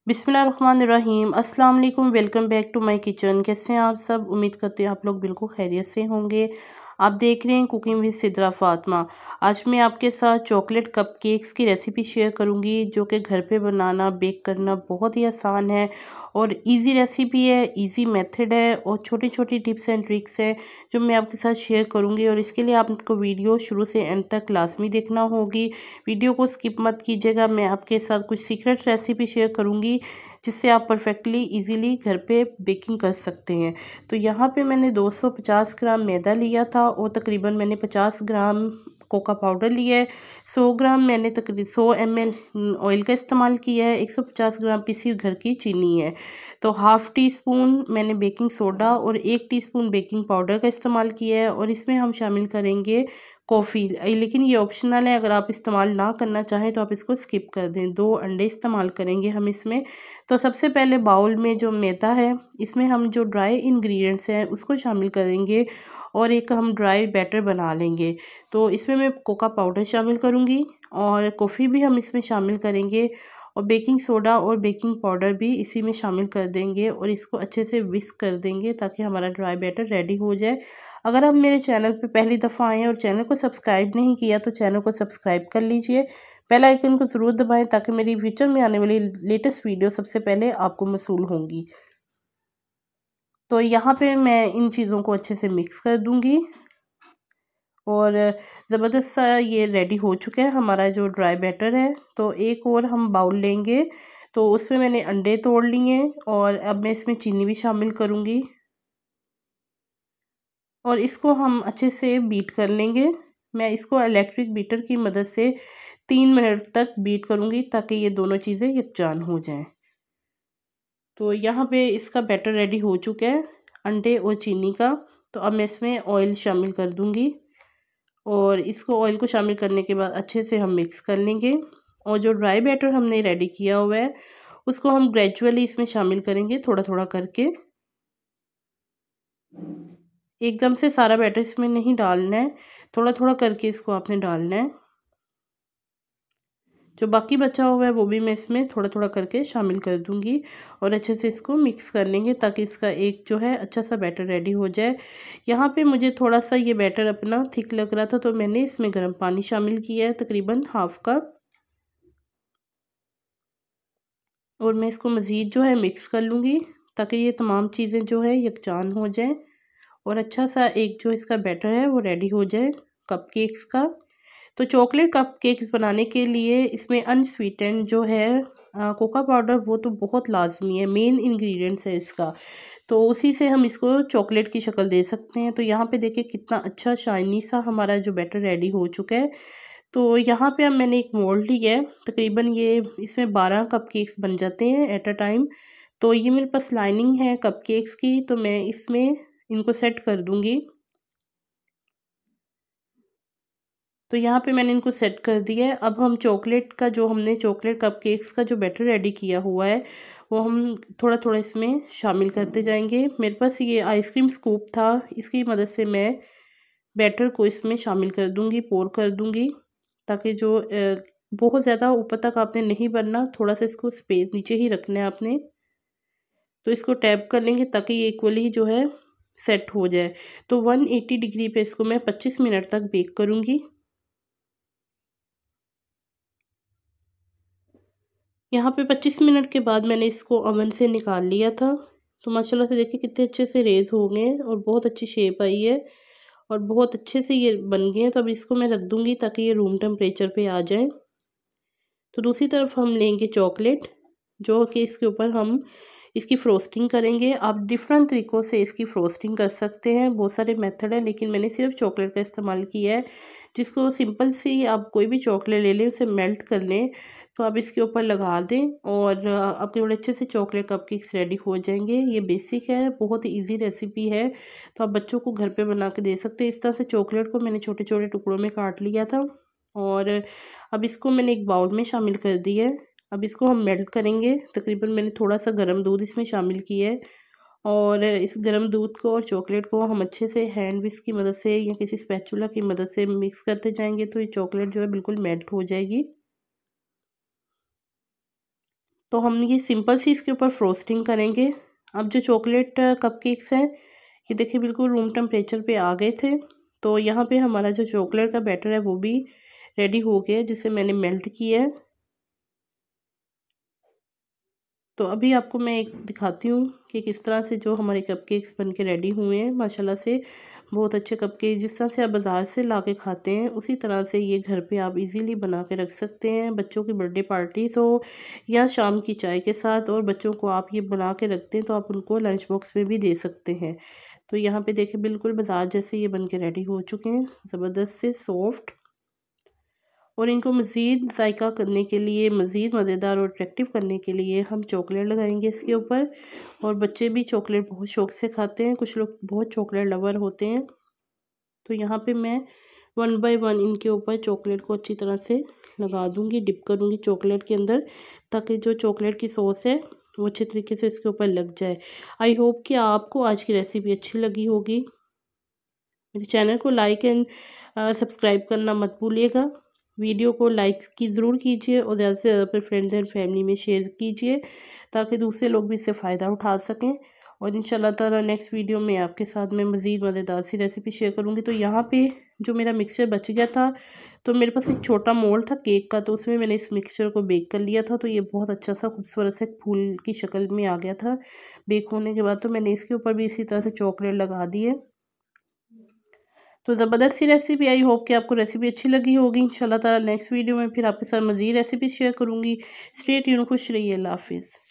बिस्मिल्लाहिर्रहमानिर्रहीम। अस्सलाम वालेकुम। Welcome back to my kitchen. कैसे हैं आप सब? उम्मीद करते हैं आप लोग बिल्कुल खैरियत से होंगे। आप देख रहे हैं कुकिंग विद सिद्रा फातिमा। आज मैं आपके साथ चॉकलेट कपकेक्स की रेसिपी शेयर करूंगी जो कि घर पे बनाना बेक करना बहुत ही आसान है और इजी रेसिपी है, इजी मेथड है और छोटी छोटी टिप्स एंड ट्रिक्स हैं जो मैं आपके साथ शेयर करूंगी। और इसके लिए आपको वीडियो शुरू से एंड तक लाजमी देखना होगी। वीडियो को स्किप मत कीजिएगा। मैं आपके साथ कुछ सीक्रेट रेसिपी शेयर करूंगी जिससे आप परफेक्टली इजीली घर पे बेकिंग कर सकते हैं। तो यहाँ पे मैंने 250 ग्राम मैदा लिया था और तकरीबन मैंने 50 ग्राम कोका पाउडर लिया है। 100 ग्राम मैंने तकरीबन 100 ml ऑयल का इस्तेमाल किया है। 150 ग्राम पिसी हुई घर की चीनी है। तो हाफ़ टी स्पून मैंने बेकिंग सोडा और 1 टीस्पून बेकिंग पाउडर का इस्तेमाल किया है। और इसमें हम शामिल करेंगे कॉफ़ी, लेकिन ये ऑप्शनल है। अगर आप इस्तेमाल ना करना चाहें तो आप इसको स्किप कर दें। 2 अंडे इस्तेमाल करेंगे हम इसमें। तो सबसे पहले बाउल में जो मैदा है इसमें हम जो ड्राई इंग्रेडिएंट्स हैं उसको शामिल करेंगे और एक हम ड्राई बैटर बना लेंगे। तो इसमें मैं कोका पाउडर शामिल करूँगी और कॉफ़ी भी हम इसमें शामिल करेंगे और बेकिंग सोडा और बेकिंग पाउडर भी इसी में शामिल कर देंगे और इसको अच्छे से विस्क कर देंगे ताकि हमारा ड्राई बैटर रेडी हो जाए। अगर आप मेरे चैनल पे पहली दफ़ा आए हैं और चैनल को सब्सक्राइब नहीं किया तो चैनल को सब्सक्राइब कर लीजिए। बेल आइकन को ज़रूर दबाएं ताकि मेरी फ्यूचर में आने वाली लेटेस्ट वीडियो सबसे पहले आपको मसूल होंगी। तो यहाँ पे मैं इन चीज़ों को अच्छे से मिक्स कर दूँगी और ज़बरदस्त सा ये रेडी हो चुका है हमारा जो ड्राई बैटर है। तो एक और हम बाउल लेंगे। तो उसमें मैंने अंडे तोड़ लिए और अब मैं इसमें चीनी भी शामिल करूँगी और इसको हम अच्छे से बीट कर लेंगे। मैं इसको इलेक्ट्रिक बीटर की मदद से 3 मिनट तक बीट करूँगी ताकि ये दोनों चीज़ें यकजान हो जाएं। तो यहाँ पे इसका बैटर रेडी हो चुका है अंडे और चीनी का। तो अब मैं इसमें ऑयल शामिल कर दूँगी और इसको ऑयल को शामिल करने के बाद अच्छे से हम मिक्स कर लेंगे। और जो ड्राई बैटर हमने रेडी किया हुआ है उसको हम ग्रेजुअली इसमें शामिल करेंगे थोड़ा थोड़ा करके। एकदम से सारा बैटर इसमें नहीं डालना है, थोड़ा थोड़ा करके इसको आपने डालना है। जो बाकी बचा हुआ है वो भी मैं इसमें थोड़ा थोड़ा करके शामिल कर दूंगी और अच्छे से इसको मिक्स कर लेंगे ताकि इसका एक जो है अच्छा सा बैटर रेडी हो जाए। यहाँ पे मुझे थोड़ा सा ये बैटर अपना थिक लग रहा था तो मैंने इसमें गर्म पानी शामिल किया है तकरीबन हाफ कप और मैं इसको मज़ीद जो है मिक्स कर लूँगी ताकि ये तमाम चीज़ें जो है यकजान हो जाए और अच्छा सा एक जो इसका बैटर है वो रेडी हो जाए कपकेक्स का। तो चॉकलेट कपकेक्स बनाने के लिए इसमें अनस्वीटेंड जो है कोका पाउडर वो तो बहुत लाजमी है, मेन इंग्रेडिएंट्स है इसका। तो उसी से हम इसको चॉकलेट की शक्ल दे सकते हैं। तो यहाँ पे देखिए कितना अच्छा शाइनी सा हमारा जो बैटर रेडी हो चुका है। तो यहाँ पे अब मैंने एक मोल्ड लिया है, तकरीबन ये इसमें 12 कपकेक्स बन जाते हैं एट अ टाइम। तो ये मेरे पास लाइनिंग है कपकेक्स की तो मैं इसमें इनको सेट कर दूँगी। तो यहाँ पे मैंने इनको सेट कर दिया है। अब हम चॉकलेट का जो हमने चॉकलेट कपकेक्स का जो बैटर रेडी किया हुआ है वो हम थोड़ा थोड़ा इसमें शामिल करते जाएंगे। मेरे पास ये आइसक्रीम स्कूप था, इसकी मदद से मैं बैटर को इसमें शामिल कर दूंगी, पोर कर दूंगी ताकि जो बहुत ज़्यादा ऊपर तक आपने नहीं बनना, थोड़ा सा इसको स्पेस नीचे ही रखना है आपने। तो इसको टैप कर लेंगे ताकि ये इक्वली जो है सेट हो जाए। तो 180 डिग्री पे इसको मैं 25 मिनट तक बेक करूँगी। यहाँ पे 25 मिनट के बाद मैंने इसको ओवन से निकाल लिया था। तो माशाल्लाह से देखिए कितने अच्छे से रेज़ हो गए हैं और बहुत अच्छी शेप आई है और बहुत अच्छे से ये बन गए हैं। तो अब इसको मैं रख दूँगी ताकि ये रूम टेम्परेचर पे आ जाए। तो दूसरी तरफ हम लेंगे चॉकलेट जो कि इसके ऊपर हम इसकी फ्रोस्टिंग करेंगे। आप डिफरेंट तरीक़ों से इसकी फ्रोस्टिंग कर सकते हैं, बहुत सारे मेथड हैं लेकिन मैंने सिर्फ चॉकलेट का इस्तेमाल किया है। जिसको सिंपल सी आप कोई भी चॉकलेट ले लें, उसे मेल्ट कर लें तो आप इसके ऊपर लगा दें और आपके बड़े अच्छे से चॉकलेट कपकेक्स रेडी हो जाएंगे। ये बेसिक है, बहुत ही ईजी रेसिपी है तो आप बच्चों को घर पे बना के दे सकते हैं। इस तरह से चॉकलेट को मैंने छोटे छोटे टुकड़ों में काट लिया था और अब इसको मैंने एक बाउल में शामिल कर दिया है। अब इसको हम मेल्ट करेंगे। तकरीबन मैंने थोड़ा सा गर्म दूध इसमें शामिल किया है और इस गर्म दूध को और चॉकलेट को हम अच्छे से हैंड विस्क की मदद से या किसी स्पैचुला की मदद से मिक्स करते जाएंगे तो ये चॉकलेट जो है बिल्कुल मेल्ट हो जाएगी। तो हम ये सिंपल सी इसके ऊपर फ्रोस्टिंग करेंगे। अब जो चॉकलेट कपकेक्स हैं ये देखिए बिल्कुल रूम टेम्परेचर पे आ गए थे। तो यहाँ पे हमारा जो चॉकलेट का बैटर है वो भी रेडी हो गया, जिसे मैंने मेल्ट किया है। तो अभी आपको मैं एक दिखाती हूँ कि किस तरह से जो हमारे कपकेक्स बन के रेडी हुए हैं। माशाल्लाह से बहुत अच्छे कपकेक, जिस तरह से आप बाज़ार से ला के खाते हैं उसी तरह से ये घर पे आप इजीली बना के रख सकते हैं। बच्चों की बर्थडे पार्टीज़ हो या शाम की चाय के साथ, और बच्चों को आप ये बना के रखते हैं तो आप उनको लंच बॉक्स में भी दे सकते हैं। तो यहाँ पे देखिए बिल्कुल बाज़ार जैसे ये बन के रेडी हो चुके हैं, ज़बरदस्त से सॉफ्ट। और इनको मज़ीद जायका करने के लिए, मज़ीद मज़ेदार और अट्रैक्टिव करने के लिए हम चॉकलेट लगाएंगे इसके ऊपर। और बच्चे भी चॉकलेट बहुत शौक़ से खाते हैं, कुछ लोग बहुत चॉकलेट लवर होते हैं। तो यहाँ पे मैं 1 बाय 1 इनके ऊपर चॉकलेट को अच्छी तरह से लगा दूँगी, डिप करूँगी चॉकलेट के अंदर, ताकि जो चॉकलेट की सॉस है वो अच्छे तरीके से इसके ऊपर लग जाए। आई होप कि आपको आज की रेसिपी अच्छी लगी होगी। मेरे चैनल को लाइक एंड सब्सक्राइब करना मत भूलिएगा। वीडियो को लाइक की ज़रूर कीजिए और ज़्यादा से ज़्यादा अपने फ्रेंड्स एंड फैमिली में शेयर कीजिए, ताकि दूसरे लोग भी इससे फ़ायदा उठा सकें। और इंशाल्लाह ताला नेक्स्ट वीडियो में आपके साथ मैं मज़ीद मज़ेदार सी रेसिपी शेयर करूँगी। तो यहाँ पे जो मेरा मिक्सचर बच गया था, तो मेरे पास एक छोटा मोल्ड था केक का, तो उसमें मैंने इस मिक्सचर को बेक कर लिया था। तो ये बहुत अच्छा सा खूबसूरत से फूल की शक्ल में आ गया था बेक होने के बाद। तो मैंने इसके ऊपर भी इसी तरह से चॉकलेट लगा दी है। तो ज़बरदस्त सी रेसिपी, आई होप कि आपको रेसिपी अच्छी लगी होगी। इंशाल्लाह ताला नेक्स्ट वीडियो में फिर आपके साथ मज़ीद रेसिपी शेयर करूँगी। स्टे ट्यून, खुश रहिए, अल्लाह हाफ़िज़।